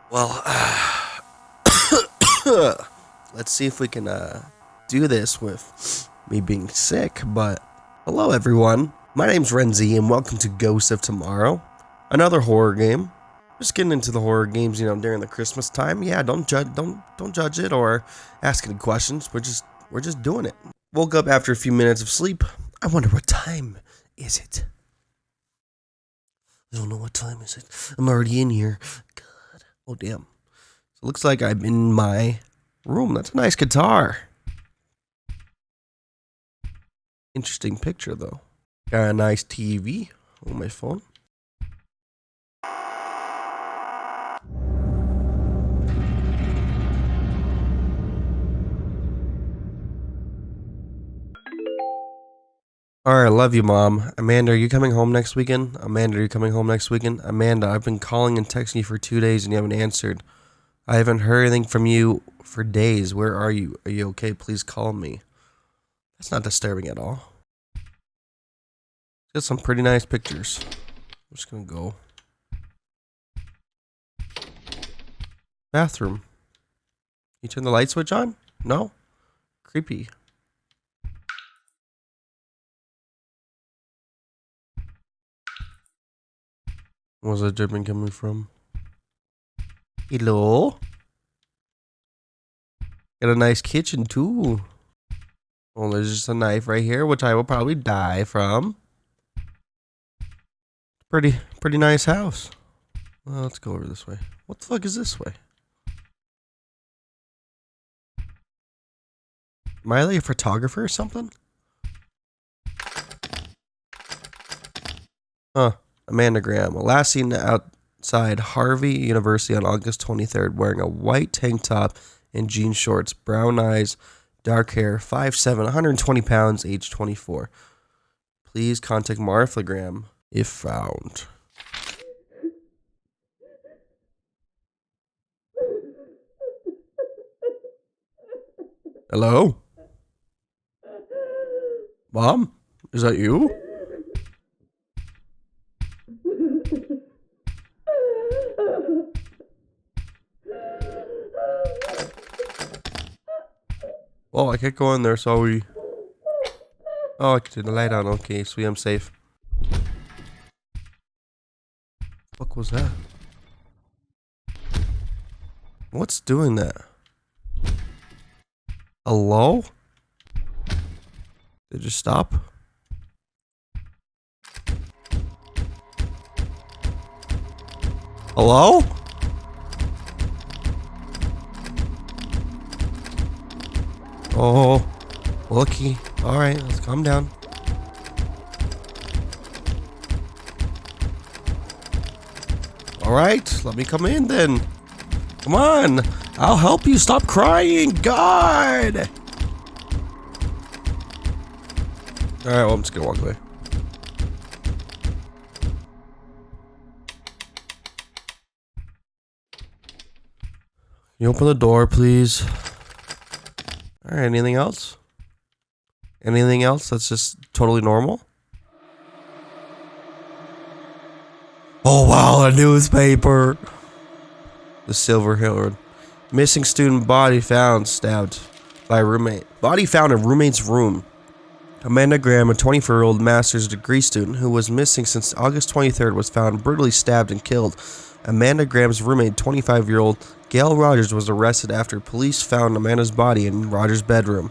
Well, let's see if we can do this with me being sick. But hello, everyone. My name's Renzzi, and welcome to Ghosts of Tomorrow, another horror game. Just getting into the horror games, during the Christmas time. Yeah, don't judge it or ask any questions. We're just doing it. Woke up after a few minutes of sleep. I wonder what time is it. I don't know what time is it. I'm already in here. God. Oh damn. So it looks like I'm in my room. That's a nice guitar. Interesting picture though. Got a nice TV on my phone. Alright, love you, Mom. Amanda, are you coming home next weekend? Amanda, are you coming home next weekend? Amanda, I've been calling and texting you for 2 days and you haven't answered. I haven't heard anything from you for days. Where are you? Are you okay? Please call me. That's not disturbing at all. Got some pretty nice pictures. I'm just gonna go. Bathroom. You turn the light switch on? No? Creepy. Where's that dripping coming from? Hello? Got a nice kitchen too. Oh, there's just a knife right here, which I will probably die from. Pretty nice house. Well, let's go over this way. What the fuck is this way? Am I like a photographer or something? Huh. Amanda Graham. Last seen outside Harvey University on August 23rd wearing a white tank top and jean shorts, brown eyes, dark hair, 5'7", 120 pounds, age 24. Please contact Martha Graham if found. Hello? Mom? Is that you? Oh, I can't go in there, sorry. Oh, I can turn the light on. Okay, sweet, I'm safe. What was that? What's doing that? Hello? Did you stop? Hello? Oh, lucky. Alright, let's calm down. Alright, let me come in then. Come on, I'll help you. Stop crying. God! Alright, well, I'm just gonna walk away. Can you open the door, please? Alright, anything else? Anything else that's just totally normal? Oh wow, a newspaper! The Silver Hill. Missing student body found stabbed by roommate. Body found in roommate's room. Amanda Graham, a 24-year-old master's degree student who was missing since August 23rd, was found brutally stabbed and killed. Amanda Graham's roommate, 25-year-old Gail Rogers, was arrested after police found Amanda's body in Rogers' bedroom.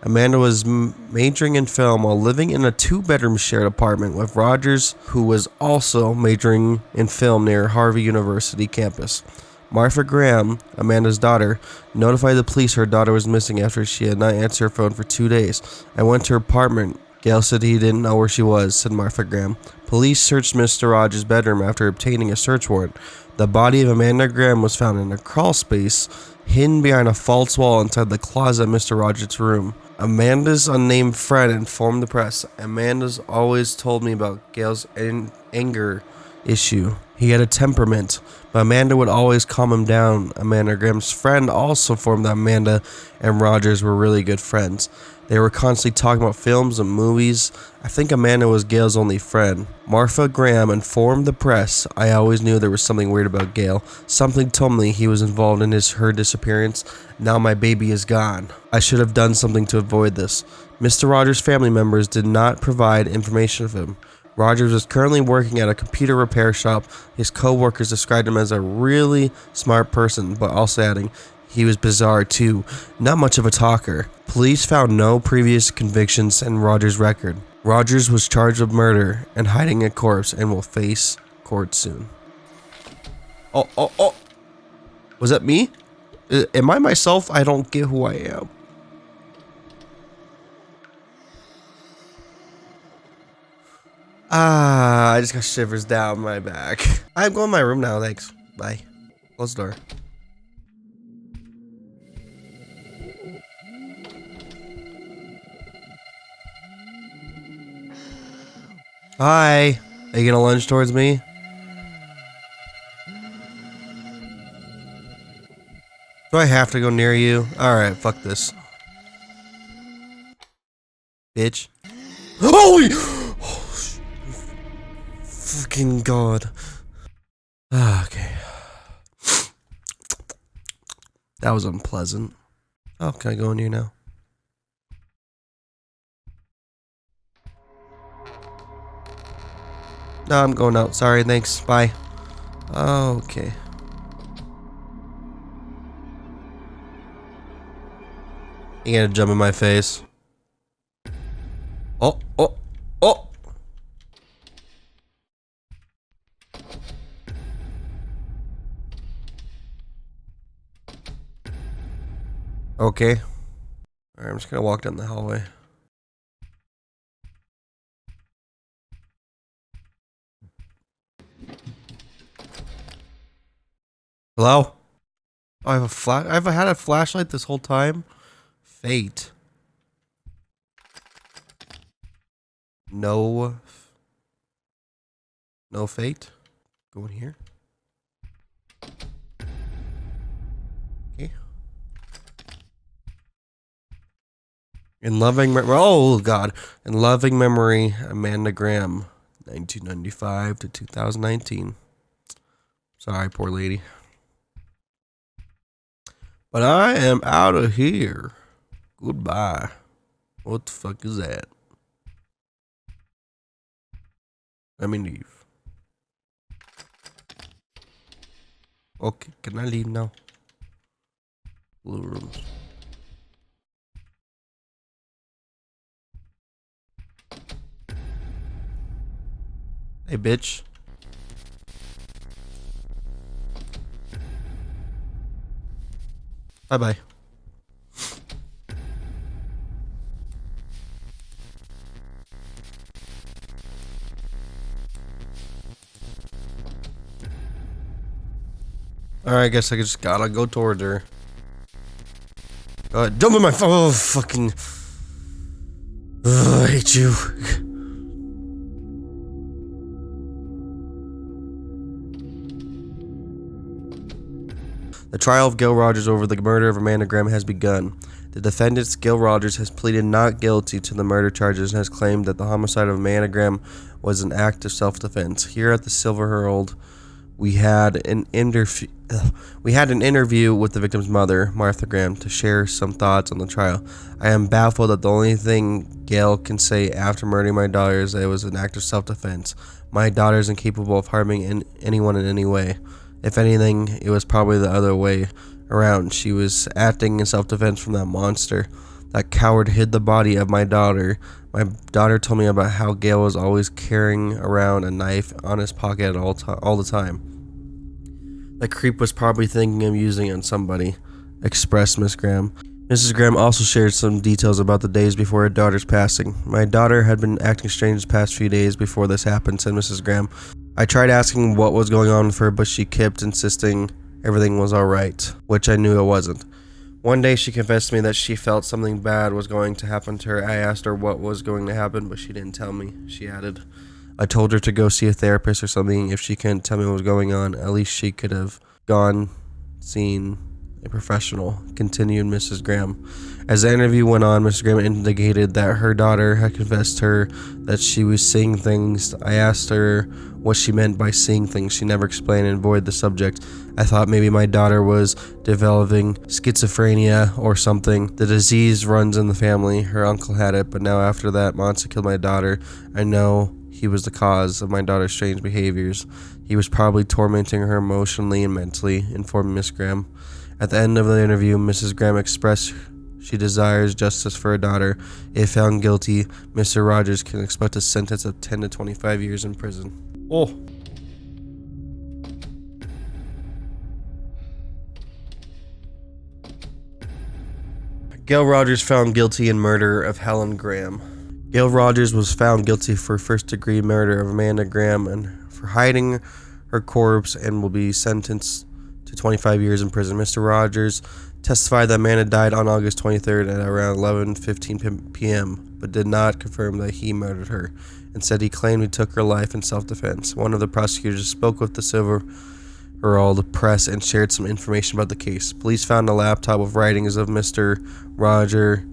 Amanda was majoring in film while living in a 2-bedroom shared apartment with Rogers, who was also majoring in film near Harvey University campus. Martha Graham, Amanda's daughter, notified the police her daughter was missing after she had not answered her phone for 2 days. I went to her apartment. Gail said he didn't know where she was, said Martha Graham. Police searched Mr. Rogers' bedroom after obtaining a search warrant. The body of Amanda Graham was found in a crawl space, hidden behind a false wall inside the closet of Mr. Rogers' room. Amanda's unnamed friend informed the press. Amanda's always told me about Gail's anger issue. He had a temperament, but Amanda would always calm him down. Amanda Graham's friend also informed that Amanda and Rogers were really good friends. They were constantly talking about films and movies. I think Amanda was Gail's only friend. Martha Graham informed the press, "I always knew there was something weird about Gail. Something told me he was involved in her disappearance. Now my baby is gone. I should have done something to avoid this." Mr. Rogers' family members did not provide information of him. Rogers was currently working at a computer repair shop. His co-workers described him as a really smart person, but also adding, he was bizarre too, not much of a talker. Police found no previous convictions in Rogers' record. Rogers was charged with murder and hiding a corpse and will face court soon. Oh. Was that me? Am I myself? I don't get who I am. I just got shivers down my back. I'm going to my room now, thanks. Bye. Close the door. Hi. Are you gonna lunge towards me? Do I have to go near you? Alright, fuck this. Bitch. Holy! Fucking God. Okay. That was unpleasant. Oh, can I go in here now? No, I'm going out. Sorry, thanks. Bye. Okay. You gonna jump in my face? Oh. Okay. Alright, I'm just gonna walk down the hallway. Hello? Oh, I have a flash. I've had a flashlight this whole time. Fate. No fate. Go in here. Okay. In loving memory. Oh God. In loving memory, Amanda Graham, 1995 to 2019. Sorry, poor lady. But I am out of here. Goodbye. What the fuck is that? Let me leave. Okay, can I leave now? Blue rooms. Hey, bitch. Bye-bye. Alright, I guess I just gotta go towards her. Jump in my phone. Oh, fucking. Ugh, I hate you. The trial of Gil Rogers over the murder of Amanda Graham has begun. The defendant, Gil Rogers, has pleaded not guilty to the murder charges and has claimed that the homicide of Amanda Graham was an act of self-defense. Here at the Silver Herald, we had an interview with the victim's mother, Martha Graham, to share some thoughts on the trial. I am baffled that the only thing Gail can say after murdering my daughter is that it was an act of self-defense. My daughter is incapable of harming anyone in any way. If anything, it was probably the other way around. She was acting in self-defense from that monster. That coward hid the body of my daughter. My daughter told me about how Gail was always carrying around a knife on his pocket all the time. That creep was probably thinking of using it on somebody, expressed Miss Graham. Mrs. Graham also shared some details about the days before her daughter's passing. My daughter had been acting strange the past few days before this happened, said Mrs. Graham. I tried asking what was going on with her, but she kept insisting everything was alright, which I knew it wasn't. One day she confessed to me that she felt something bad was going to happen to her. I asked her what was going to happen, but she didn't tell me. She added, I told her to go see a therapist or something if she couldn't tell me what was going on. At least she could have gone, seen a professional," continued Mrs. Graham. As the interview went on, Mrs. Graham indicated that her daughter had confessed to her that she was seeing things. I asked her what she meant by seeing things. She never explained and avoided the subject. I thought maybe my daughter was developing schizophrenia or something. The disease runs in the family. Her uncle had it, but now after that monster killed my daughter, I know he was the cause of my daughter's strange behaviors. He was probably tormenting her emotionally and mentally, informed Miss Graham. At the end of the interview, Mrs. Graham expressed she desires justice for her daughter. If found guilty, Mr. Rogers can expect a sentence of 10 to 25 years in prison. Oh. Gail Rogers found guilty in murder of Helen Graham. Gail Rogers was found guilty for first-degree murder of Amanda Graham and for hiding her corpse and will be sentenced to 25 years in prison. Mr. Rogers testified that Amanda died on August 23rd at around 11:15 p.m., but did not confirm that he murdered her. Instead, he claimed he took her life in self-defense. One of the prosecutors spoke with the Silver-Herald press and shared some information about the case. Police found a laptop with writings of Mr. Roger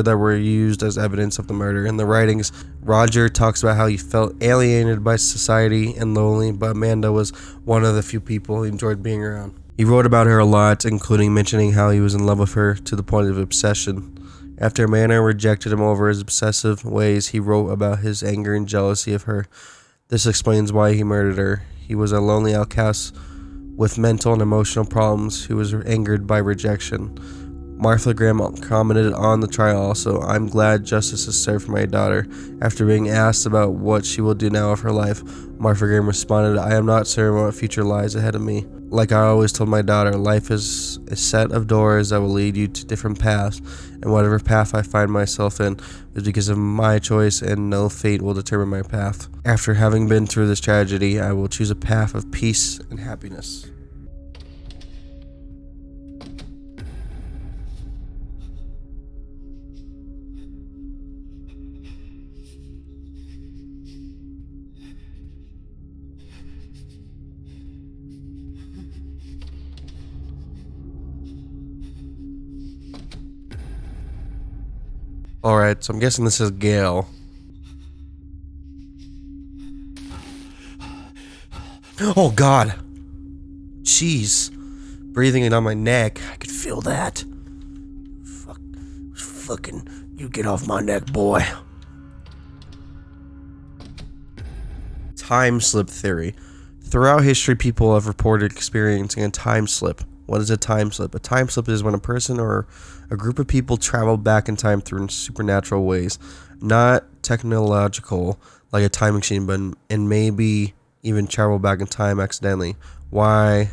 that were used as evidence of the murder. In the writings, Roger talks about how he felt alienated by society and lonely, but Amanda was one of the few people he enjoyed being around. He wrote about her a lot, including mentioning how he was in love with her to the point of obsession. After Amanda rejected him over his obsessive ways, he wrote about his anger and jealousy of her. This explains why he murdered her. He was a lonely outcast with mental and emotional problems who was angered by rejection. Martha Graham commented on the trial also, "I'm glad justice is served for my daughter." After being asked about what she will do now with her life, Martha Graham responded, "I am not certain what future lies ahead of me. Like I always told my daughter, life is a set of doors that will lead you to different paths, and whatever path I find myself in is because of my choice, and no fate will determine my path. After having been through this tragedy, I will choose a path of peace and happiness." Alright, so I'm guessing this is Gail. Oh god! Jeez. Breathing it on my neck. I could feel that. Fucking, you get off my neck, boy. Time slip theory. Throughout history, people have reported experiencing a time slip. What is a time slip? A time slip is when a person or a group of people travel back in time through supernatural ways. Not technological, like a time machine, but and maybe even travel back in time accidentally. Why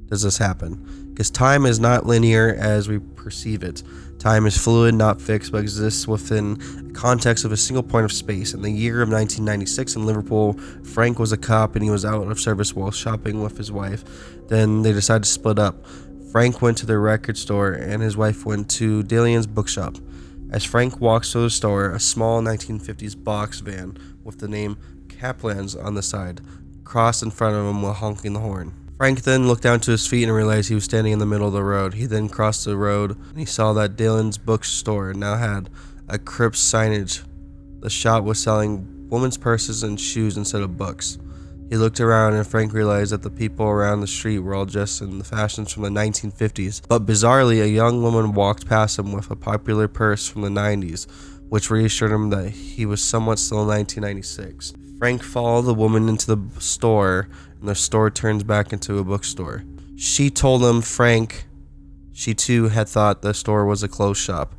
does this happen? Because time is not linear as we perceive it. Time is fluid, not fixed, but exists within the context of a single point of space. In the year of 1996 in Liverpool, Frank was a cop and he was out of service while shopping with his wife. Then they decided to split up. Frank went to the record store and his wife went to Dillion's bookshop. As Frank walks to the store, a small 1950s box van with the name Kaplan's on the side crossed in front of him while honking the horn. Frank then looked down to his feet and realized he was standing in the middle of the road. He then crossed the road and he saw that Dillon's bookstore now had a crypt signage. The shop was selling women's purses and shoes instead of books. He looked around and Frank realized that the people around the street were all dressed in the fashions from the 1950s. But bizarrely, a young woman walked past him with a popular purse from the 90s, which reassured him that he was somewhat still in 1996. Frank followed the woman into the store, and the store turns back into a bookstore. She told him she too had thought the store was a clothes shop.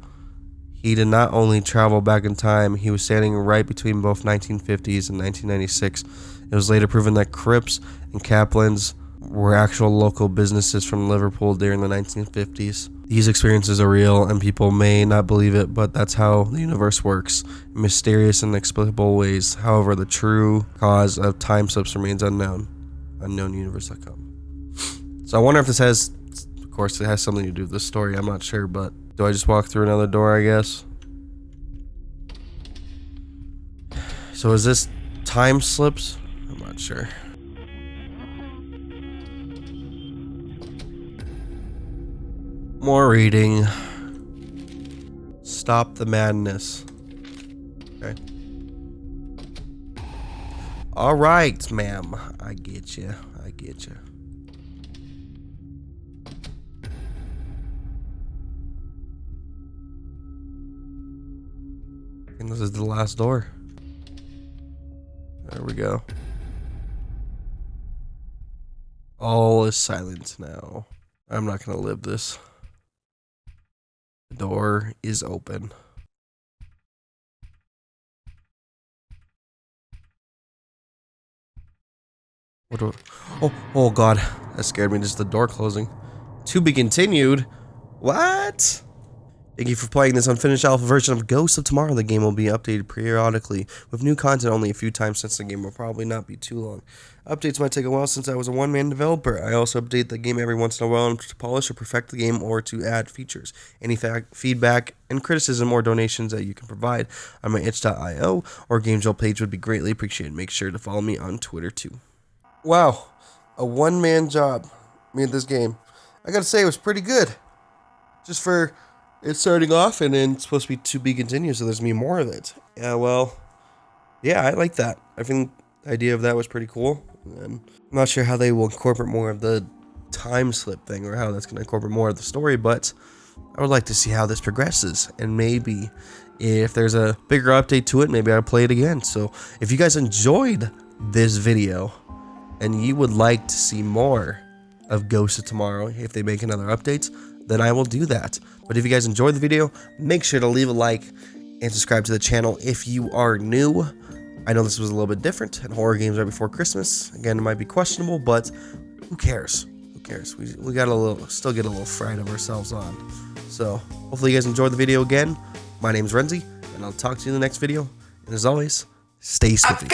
He did not only travel back in time, he was standing right between both 1950s and 1996. It was later proven that Cripps and Kaplan's were actual local businesses from Liverpool during the 1950s. These experiences are real and people may not believe it, but that's how the universe works, in mysterious and inexplicable ways. However, the true cause of time slips remains unknown. UnknownUniverse.com. So I wonder if this has, of course, it has something to do with this story. I'm not sure, but do I just walk through another door, I guess? So is this time slips? I'm not sure. More reading. Stop the madness. Okay. All right, ma'am. I get you. I get you. And this is the last door. There we go. All is silent now. I'm not gonna live this. The door is open. What do oh god. That scared me, just the door closing. To be continued? What? Thank you for playing this unfinished alpha version of Ghosts of Tomorrow. The game will be updated periodically with new content only a few times, since the game will probably not be too long. Updates might take a while since I was a one-man developer. I also update the game every once in a while to polish or perfect the game or to add features. Any feedback and criticism or donations that you can provide on my itch.io or GameJolt page would be greatly appreciated. Make sure to follow me on Twitter too. Wow, a one-man job made this game. I gotta say, it was pretty good. Just for it's starting off, and then it's supposed to be continued, so there's gonna be more of it. Yeah, well, yeah, I like that. I think the idea of that was pretty cool. And I'm not sure how they will incorporate more of the time slip thing, or how that's gonna incorporate more of the story, but I would like to see how this progresses, and maybe if there's a bigger update to it, maybe I'll play it again. So if you guys enjoyed this video and you would like to see more of Ghosts of Tomorrow, if they make another update, then I will do that. But if you guys enjoyed the video, make sure to leave a like and subscribe to the channel if you are new. I know this was a little bit different, and horror games right before Christmas. Again, it might be questionable, but who cares? Who cares? We got still get a little fright of ourselves on. So hopefully you guys enjoyed the video again. My name's Renzzi, and I'll talk to you in the next video. And as always, stay spiffy.